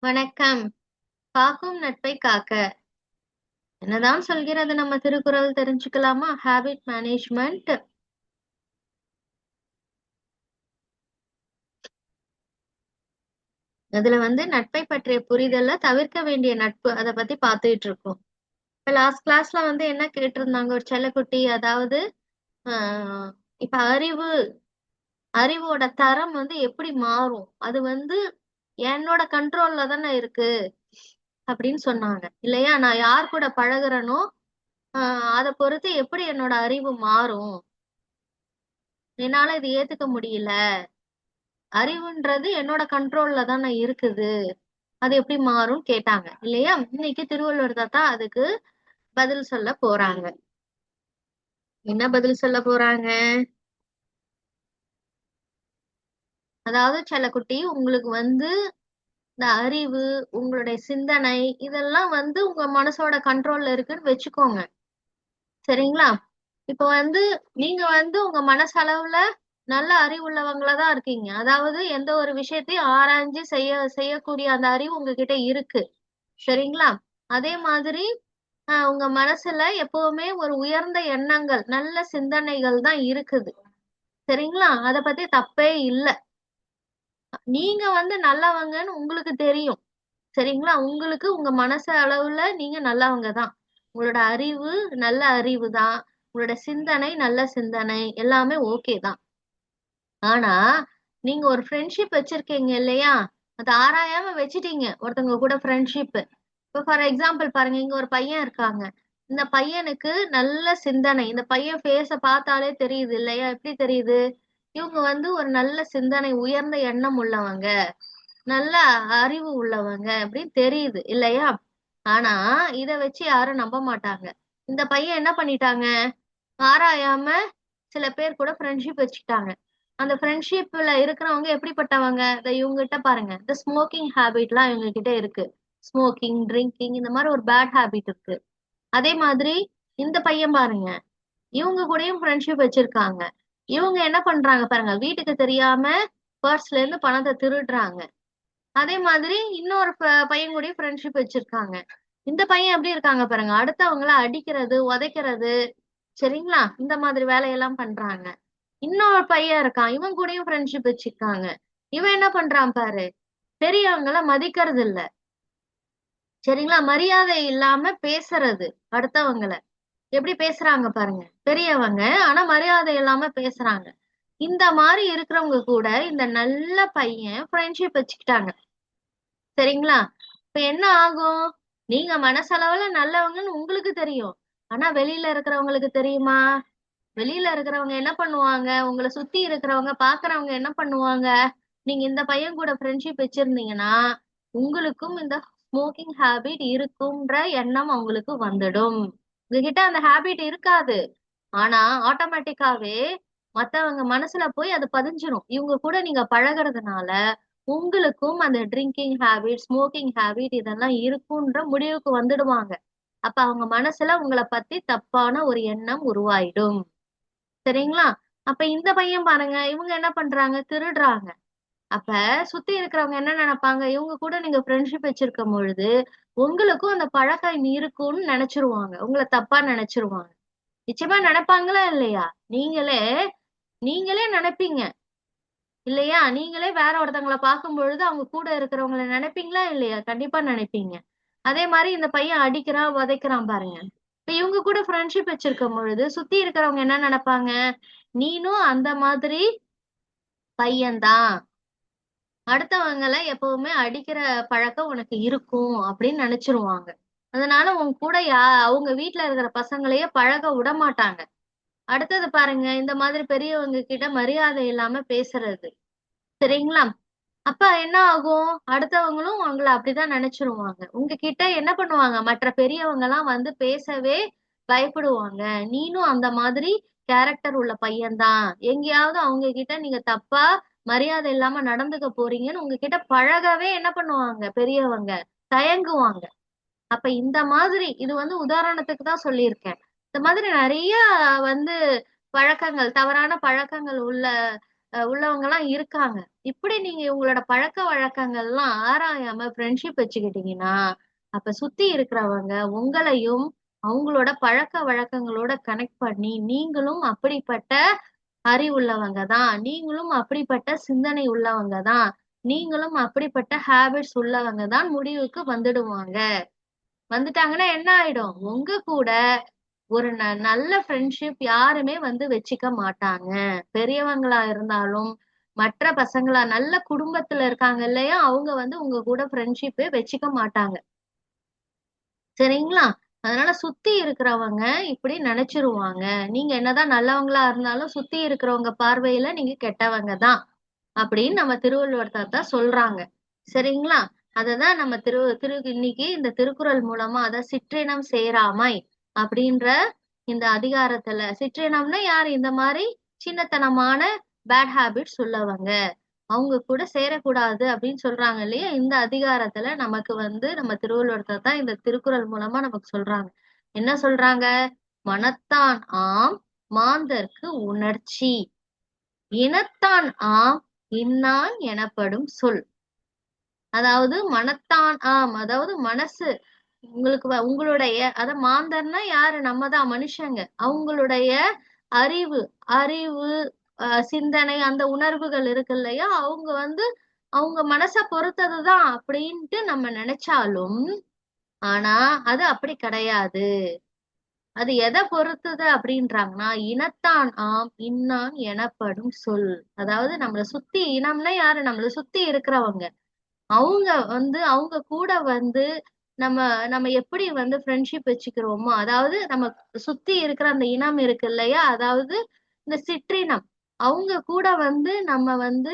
வணக்கம். காக்கும் நட்பை காக்க. என்னதான் சொல்கிறது நம்ம திருக்குறள் தெரிஞ்சுக்கலாமா? Habit management. அதுல நட்பை பற்றிய புரிதல்ல தவிர்க்க வேண்டிய நட்பு அத பத்தி பாத்துட்டு இருக்கோம். இப்ப லாஸ்ட் கிளாஸ்ல என்ன கேட்டிருந்தாங்க ஒரு செல்லக்குட்டி, அதாவது ஆஹ் இப்ப அறிவோட தரம் எப்படி மாறும்? அது என்னோட கண்ட்ரோல்ல தானே இருக்கு அப்படின்னு சொன்னாங்க இல்லையா? நான் யார் கூட பழகுறேனோ அதை பொறுத்து எப்படி என்னோட அறிவு மாறும், என்னால இது ஏத்துக்க முடியல. அறிவுன்றது என்னோட கண்ட்ரோல்ல தானே இருக்குது, அது எப்படி மாறும் கேட்டாங்க இல்லையா? இன்னைக்கு திருவள்ளுவர் தாத்தா அதுக்கு பதில் சொல்ல போறாங்க. என்ன பதில் சொல்ல போறாங்க? அதாவது செல்லக்குட்டி, உங்களுக்கு இந்த அறிவு, உங்களுடைய சிந்தனை, இதெல்லாம் உங்க மனசோட கண்ட்ரோல்ல இருக்குன்னு வச்சுக்கோங்க. சரிங்களா? இப்ப நீங்க உங்க மனசளவுல நல்ல அறிவுள்ளவங்களா தான் இருக்கீங்க. அதாவது எந்த ஒரு விஷயத்தையும் ஆராய்ஞ்சு செய்யக்கூடிய அந்த அறிவு உங்ககிட்ட இருக்கு. சரிங்களா? அதே மாதிரி உங்க மனசுல எப்பவுமே ஒரு உயர்ந்த எண்ணங்கள், நல்ல சிந்தனைகள் தான் இருக்குது. சரிங்களா? அத பத்தி தப்பே இல்ல. நீங்க நல்லவங்கன்னு உங்களுக்கு தெரியும். சரிங்களா? உங்களுக்கு உங்க மனசு அளவுல நீங்க நல்லவங்க தான். உங்களோட அறிவு நல்ல அறிவு தான். உங்களோட சிந்தனை நல்ல சிந்தனை. எல்லாமே ஓகே தான். ஆனா, நீங்க ஒரு ஃப்ரெண்ட்ஷிப் வச்சிருக்கீங்க இல்லையா? அத ஆராயாம வச்சுட்டீங்க ஒருத்தவங்க கூட ஃப்ரெண்ட்ஷிப். இப்ப ஃபார் எக்ஸாம்பிள் பாருங்க, இங்க ஒரு பையன் இருக்காங்க. இந்த பையனுக்கு நல்ல சிந்தனை. இந்த பையன் ஃபேஸ பார்த்தாலே தெரியுது இல்லையா? எப்படி தெரியுது? இவங்க ஒரு நல்ல சிந்தனை, உயர்ந்த எண்ணம் உள்ளவங்க, நல்ல அறிவு உள்ளவங்க அப்படின்னு தெரியுது இல்லையா? ஆனா இத வச்சு யாரும் நம்ப மாட்டாங்க. இந்த பையன் என்ன பண்ணிட்டாங்க? ஆராயாம சில பேர் கூட ஃப்ரெண்ட்ஷிப் வச்சுக்கிட்டாங்க. அந்த ஃப்ரெண்ட்ஷிப்ல இருக்கிறவங்க எப்படிப்பட்டவங்க? இவங்க கிட்ட பாருங்க, இந்த ஸ்மோக்கிங் ஹேபிட்லாம் இவங்க கிட்ட இருக்கு. ஸ்மோக்கிங், ட்ரிங்கிங், இந்த மாதிரி ஒரு பேட் ஹேபிட் இருக்கு. அதே மாதிரி இந்த பையன் பாருங்க, இவங்க கூடயும் ஃப்ரெண்ட்ஷிப் வச்சிருக்காங்க. இவங்க என்ன பண்றாங்க பாருங்க, வீட்டுக்கு தெரியாம பர்ஸ்ல இருந்து பணத்தை திருடுறாங்க. அதே மாதிரி இன்னொரு பையன் கூடயும் ஃப்ரெண்ட்ஷிப் வச்சிருக்காங்க. இந்த பையன் எப்படி இருக்காங்க பாருங்க, அடுத்தவங்கள அடிக்கிறது, உதைக்கிறது. சரிங்களா? இந்த மாதிரி வேலையெல்லாம் பண்றாங்க. இன்னொரு பையன் இருக்கான், இவன் கூடயும் ஃப்ரெண்ட்ஷிப் வச்சிருக்காங்க. இவன் என்ன பண்றான் பாரு, பெரியவங்கள மதிக்கிறது இல்ல. சரிங்களா? மரியாதை இல்லாம பேசுறது. அடுத்தவங்கள எப்படி பேசுறாங்க பாருங்க, பெரியவங்க ஆனா மரியாதை இல்லாம பேசுறாங்க. இந்த மாதிரி இருக்கிறவங்க கூட இந்த நல்ல பையன் ஃப்ரெண்ட்ஷிப் வச்சுக்கிட்டாங்க. சரிங்களா? இப்ப என்ன ஆகும்? நீங்க மனசளவுல நல்லவங்கன்னு உங்களுக்கு தெரியும். ஆனா வெளியில இருக்கிறவங்களுக்கு தெரியுமா? வெளியில இருக்கிறவங்க என்ன பண்ணுவாங்க? உங்களை சுத்தி இருக்கிறவங்க பாக்குறவங்க என்ன பண்ணுவாங்க? நீங்க இந்த பையன் கூட ஃப்ரெண்ட்ஷிப் வச்சிருந்தீங்கன்னா, உங்களுக்கும் இந்த ஸ்மோக்கிங் ஹாபிட் இருக்கும்ன்ற எண்ணம் அவங்களுக்கு வந்துடும். உங்ககிட்ட அந்த ஹாபிட் இருக்காது. ஆனா ஆட்டோமேட்டிக்காவே மத்தவங்க மனசுல போய் அது பதிஞ்சிரும். இவங்க கூட நீங்க பழகுறதுனால உங்களுக்கும் அந்த ட்ரிங்கிங் ஹாபிட், ஸ்மோக்கிங் ஹாபிட் இதெல்லாம் இருக்குன்ற முடிவுக்கு வந்துடுவாங்க. அப்ப அவங்க மனசுல உங்களை பத்தி தப்பான ஒரு எண்ணம் உருவாயிடும். சரிங்களா? அப்ப இந்த பையன் பாருங்க, இவங்க என்ன பண்றாங்க? திருடுறாங்க. அப்ப சுத்தி இருக்கிறவங்க என்ன நினைப்பாங்க? இவங்க கூட நீங்க ஃப்ரெண்ட்ஷிப் வச்சிருக்கும் பொழுது உங்களுக்கும் அந்த பழக்கம் இருக்கும்னு நினைச்சிருவாங்க. உங்களை தப்பா நினைச்சிருவாங்க. நிச்சயமா நினைப்பாங்களா இல்லையா? நீங்களே நீங்களே நினைப்பீங்க இல்லையா? நீங்களே வேற ஒருத்தவங்கள பார்க்கும் பொழுது அவங்க கூட இருக்கிறவங்கள நினைப்பீங்களா இல்லையா? கண்டிப்பா நினைப்பீங்க. அதே மாதிரி இந்த பையன் அடிக்கிறான், உதைக்கிறான் பாருங்க. இப்ப இவங்க கூட ஃப்ரெண்ட்ஷிப் வச்சிருக்கும் பொழுது சுத்தி இருக்கிறவங்க என்ன நினைப்பாங்க? நீனும் அந்த மாதிரி பையன்தான். அடுத்தவங்கள எப்பவுமே அடிக்கிற பழக்கம் உனக்கு இருக்கும் அப்படின்னு நினைச்சிருவாங்க. அதனால உன் கூட அவங்க வீட்டுல இருக்கிற பசங்களையே பழக விட மாட்டாங்க. அடுத்தது பாருங்க, இந்த மாதிரி பெரியவங்க கிட்ட மரியாதை இல்லாம பேசுறது. சரிங்களா? அப்ப என்ன ஆகும்? அடுத்தவங்களும் உங்கள அப்படிதான் நினைச்சிருவாங்க. உங்ககிட்ட என்ன பண்ணுவாங்க? மற்ற பெரியவங்க எல்லாம் பேசவே பயப்படுவாங்க. நீனும் அந்த மாதிரி கேரக்டர் உள்ள பையன்தான். எங்கேயாவது அவங்க கிட்ட நீங்க தப்பா மரியாதை இல்லாம நடந்துக்க போறீங்கன்னு உங்ககிட்ட பழகவே என்ன பண்ணுவாங்க பெரியவங்க? தயங்குவாங்க. அப்ப இந்த மாதிரி இது உதாரணத்துக்கு தான் சொல்லியிருக்கேன். இந்த மாதிரி நிறைய வந்து பழக்கங்கள், தவறான பழக்கங்கள் உள்ள உள்ளவங்க எல்லாம் இருக்காங்க. இப்படி நீங்க உங்களோட பழக்க வழக்கங்கள்லாம் ஆராயாம ஃப்ரெண்ட்ஷிப் வச்சுக்கிட்டீங்கன்னா, அப்ப சுத்தி இருக்கிறவங்க உங்களையும் அவங்களோட பழக்க வழக்கங்களோட கனெக்ட் பண்ணி, நீங்களும் அப்படிப்பட்ட அறிவுள்ளவங்க தான். நீங்களும் அப்படிப்பட்ட சிந்தனை உள்ளவங்க தான். நீங்களும் அப்படிப்பட்ட ஹேபிட்ஸ் உள்ளவங்க தான் முடிவுக்கு வந்துடுவாங்க. வந்துட்டாங்கன்னா என்ன ஆயிடும்? உங்க கூட ஒரு நல்ல ஃப்ரெண்ட்ஷிப் யாருமே வந்து வச்சுக்க மாட்டாங்க. பெரியவங்களா இருந்தாலும், மற்ற பசங்களா நல்ல குடும்பத்துல இருக்காங்க இல்லையா? அவங்க வந்து உங்க கூட ஃப்ரெண்ட்ஷிப்பே வச்சுக்க மாட்டாங்க. சரிங்களா? அதனால சுத்தி இருக்கிறவங்க இப்படி நினைச்சிருவாங்க. நீங்க என்னதான் நல்லவங்களா இருந்தாலும், சுத்தி இருக்கிறவங்க பார்வையில நீங்க கெட்டவங்க தான். அப்படின்னு நம்ம திருவள்ளுவர் தாத்தா சொல்றாங்க. சரிங்களா? அததான் நம்ம திரு திரு இன்னைக்கு இந்த திருக்குறள் மூலமா அத சிற்றினம் சேராமை அப்படின்ற இந்த அதிகாரத்துல சிற்றினம்னா யாரு? இந்த மாதிரி சின்னத்தனமான பேட் ஹாபிட்ஸ் உள்ளவங்க. அவங்க கூட சேரக்கூடாது அப்படின்னு சொல்றாங்க இல்லையா? இந்த அதிகாரத்துல நமக்கு வந்து நம்ம திருவள்ளுவர் தாத்தா இந்த திருக்குறள் மூலமா நமக்கு சொல்றாங்க. என்ன சொல்றாங்க? மனத்தான் ஆம் மாந்தர்க்கு உணர்ச்சி இனத்தான் ஆம் இன்னான் எனப்படும் சொல். அதாவது மனத்தான் ஆம், அதாவது மனசு உங்களுக்கு உங்களுடைய மாந்தர்னா யாரு? நம்ம தான் மனுஷங்க. அவங்களுடைய அறிவு அறிவு சிந்தனை அந்த உணர்வுகள் இருக்கு இல்லையா? அவங்க வந்து அவங்க மனச பொறுத்ததுதான் அப்படின்ட்டு நம்ம நினைச்சாலும், ஆனா அது அப்படி கிடையாது. அது எதை பொறுத்தது அப்படின்றாங்கன்னா, இனத்தான் ஆம் இன்னான் எனப்படும் சொல். அதாவது நம்மள சுத்தி இனம்னா யாரு? நம்மள சுத்தி இருக்கிறவங்க. அவங்க வந்து அவங்க கூட வந்து நம்ம நம்ம எப்படி வந்து ஃப்ரெண்ட்ஷிப் வச்சுக்கிறோமோ, அதாவது நம்ம சுத்தி இருக்கிற அந்த இனம் இருக்கு இல்லையா? அதாவது இந்த சிற்றினம். அவங்க கூட வந்து நம்ம வந்து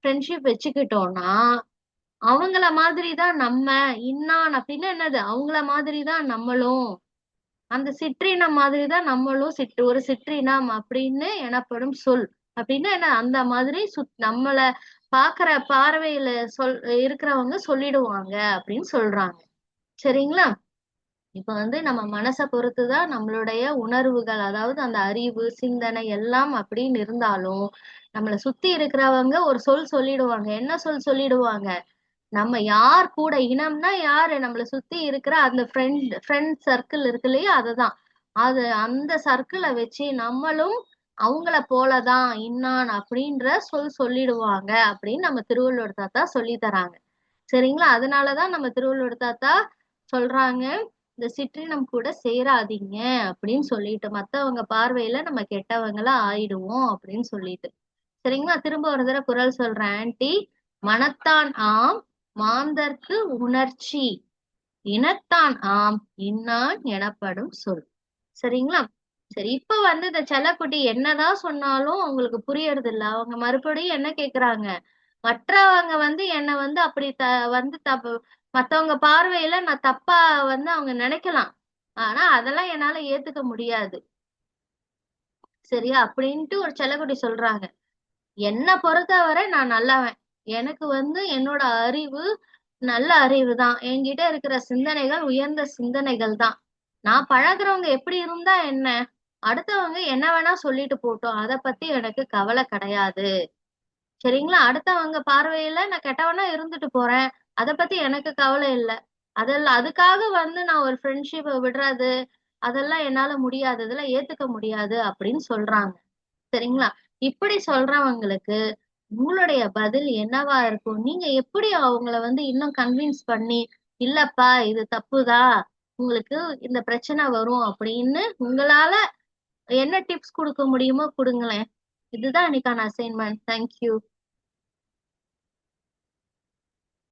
ஃப்ரெண்ட்ஷிப் வச்சுக்கிட்டோம்னா, அவங்கள மாதிரி தான் நம்ம. இன்னான் அப்படின்னா என்னது? அவங்கள மாதிரி தான் நம்மளும். அந்த சிற்றினம் மாதிரி தான் நம்மளும் ஒரு சிற்றினம் அப்படின்னு எனப்படும் சொல். அப்படின்னா என்ன? அந்த மாதிரி நம்மள பாக்குற பார்வையில இருக்கிறவங்க சொல்லிடுவாங்க அப்படின்னு சொல்றாங்க. சரிங்களா? இப்ப வந்து நம்ம மனச பொறுத்துதான் நம்மளுடைய உணர்வுகள், அதாவது அந்த அறிவு, சிந்தனை எல்லாம் அப்படின்னு இருந்தாலும், நம்மள சுத்தி இருக்கிறவங்க ஒரு சொல் சொல்லிடுவாங்க. என்ன சொல் சொல்லிடுவாங்க? நம்ம யார் கூட இனம்னா யாரு? நம்மள சுத்தி இருக்கிற அந்த ஃப்ரெண்ட் சர்க்கிள் இருக்கு இல்லையா? அதுதான். அது அந்த சர்க்கிளை வச்சு நம்மளும் அவங்கள போலதான் இன்னான் அப்படின்ற சொல்லிடுவாங்க அப்படின்னு நம்ம திருவள்ளுவர் தாத்தா சொல்லி தராங்க. சரிங்களா? அதனாலதான் நம்ம திருவள்ளுவர் தாத்தா சொல்றாங்க, இந்த சிற்றினம் கூட சேராதீங்க அப்படின்னு சொல்லிட்டு, மத்தவங்க பார்வையில நம்ம கெட்டவங்களா ஆயிடுவோம் அப்படின்னு சொல்லிட்டு. சரிங்களா? திரும்ப ஒரு தடவை குறள் சொல்றேன் ஆன்ட்டி. மனத்தான் ஆம் மாந்தர்க்கு உணர்ச்சி இனத்தான் ஆம் இன்னான் எனப்படும் சொல். சரிங்களா? சரி, இப்ப வந்து இந்த செல்லக்குட்டி என்னதான் சொன்னாலும் அவங்களுக்கு புரியறது இல்ல. அவங்க மறுபடியும் என்ன கேக்குறாங்க? மற்றவங்க வந்து என்ன வந்து அப்படி வந்து தப்பு மத்தவங்க பார்வையில நான் தப்பா வந்து அவங்க நினைக்கலாம். ஆனா அதெல்லாம் என்னால ஏத்துக்க முடியாது. சரியா? அப்படின்ட்டு ஒரு செல்லக்குட்டி சொல்றாங்க. என்ன பொறுத்தவரை நான் நல்லவன். எனக்கு வந்து என்னோட அறிவு நல்ல அறிவு தான். என்கிட்ட இருக்கிற சிந்தனைகள் உயர்ந்த சிந்தனைகள் தான். நான் பழகுறவங்க எப்படி இருந்தா என்ன? அடுத்தவங்க என்ன வேணா சொல்லிட்டு போட்டோம். அத பத்தி எனக்கு கவலை கிடையாது. சரிங்களா? அடுத்தவங்க பார்வையில நான் கெட்டவனா இருந்துட்டு போறேன். அத பத்தி எனக்கு கவலை இல்ல. அதெல்லாம் அதுக்காக வந்து நான் ஒரு ஃப்ரெண்ட்ஷிப்ப விடுறது, அதெல்லாம் என்னால முடியாது. இதெல்லாம் ஏத்துக்க முடியாது அப்படின்னு சொல்றாங்க. சரிங்களா? இப்படி சொல்றவங்களுக்கு உங்களுடைய பதில் என்னவா இருக்கும்? நீங்க எப்படி அவங்கள வந்து இன்னும் கன்வின்ஸ் பண்ணி, இல்லப்பா இது தப்புதான். உங்களுக்கு இந்த பிரச்சனை வரும் அப்படின்னு உங்களால என்ன டிப்ஸ் குடுக்க முடியுமோ குடுங்களேன். இதுதான் இன்னைக்கான அசைன்மெண்ட். Thank you.